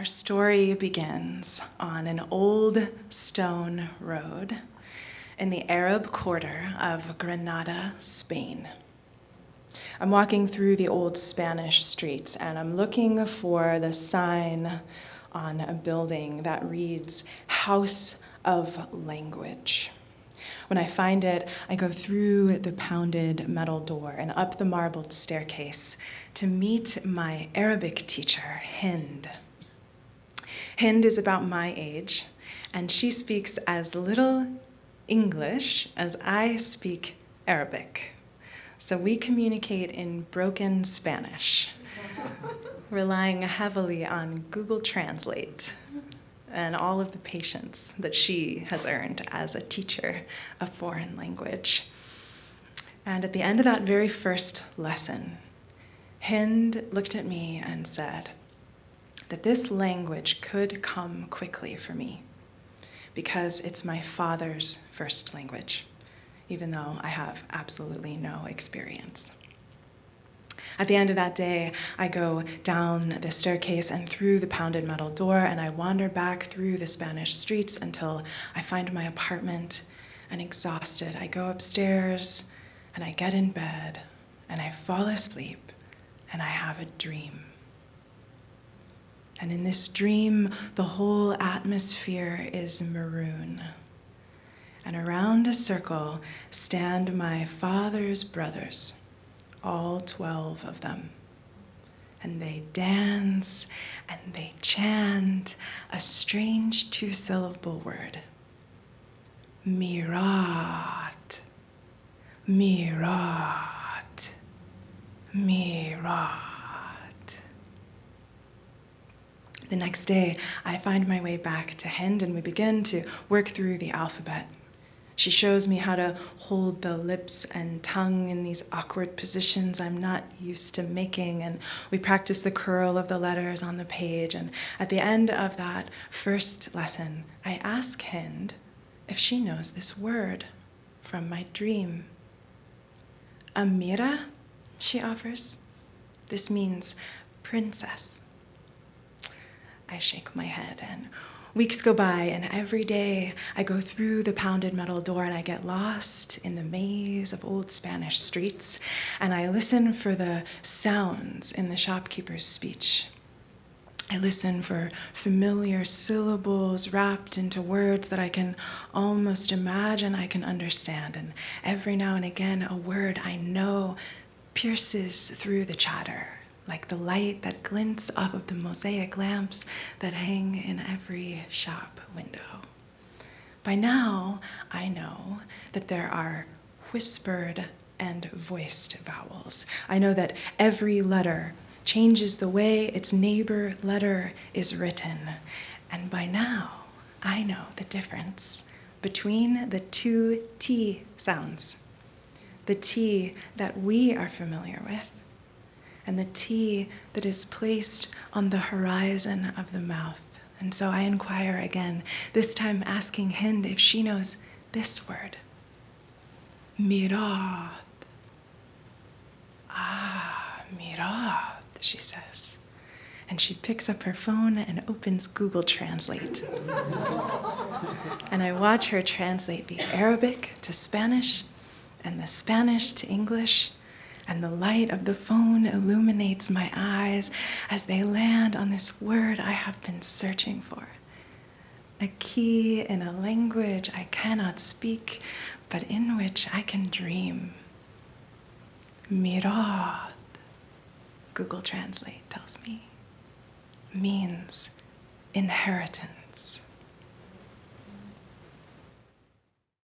Our story begins on an old stone road in the Arab quarter of Granada, Spain. I'm walking through the old Spanish streets and I'm looking for the sign on a building that reads House of Language. When I find it, I go through the pounded metal door and up the marbled staircase to meet my Arabic teacher, Hind. Hind is about my age, and she speaks as little English as I speak Arabic. So we communicate in broken Spanish, relying heavily on Google Translate and all of the patience that she has earned as a teacher of foreign language. And at the end of that very first lesson, Hind looked at me and said that this language could come quickly for me because it's my father's first language, even though I have absolutely no experience. At the end of that day, I go down the staircase and through the pounded metal door, and I wander back through the Spanish streets until I find my apartment, and exhausted, I go upstairs, and I get in bed, and I fall asleep, and I have a dream. And in this dream, the whole atmosphere is maroon. And around a circle stand my father's brothers, all 12 of them. And they dance and they chant a strange two-syllable word. Mirat, mirat, mirat. The next day, I find my way back to Hind and we begin to work through the alphabet. She shows me how to hold the lips and tongue in these awkward positions I'm not used to making, and we practice the curl of the letters on the page. And at the end of that first lesson, I ask Hind if she knows this word from my dream. Amira, she offers. This means princess. I shake my head, and weeks go by, and every day I go through the pounded metal door and I get lost in the maze of old Spanish streets, and I listen for the sounds in the shopkeeper's speech. I listen for familiar syllables wrapped into words that I can almost imagine I can understand, and every now and again a word I know pierces through the chatter, like the light that glints off of the mosaic lamps that hang in every shop window. By now, I know that there are whispered and voiced vowels. I know that every letter changes the way its neighbor letter is written. And by now, I know the difference between the two T sounds. The T that we are familiar with, and the T that is placed on the horizon of the mouth. And so I inquire again, this time asking Hind if she knows this word. Mirad. Ah, mirad, she says. And she picks up her phone and opens Google Translate. And I watch her translate the Arabic to Spanish and the Spanish to English, and the light of the phone illuminates my eyes as they land on this word I have been searching for. A key in a language I cannot speak, but in which I can dream. Mirad, Google Translate tells me, means inheritance.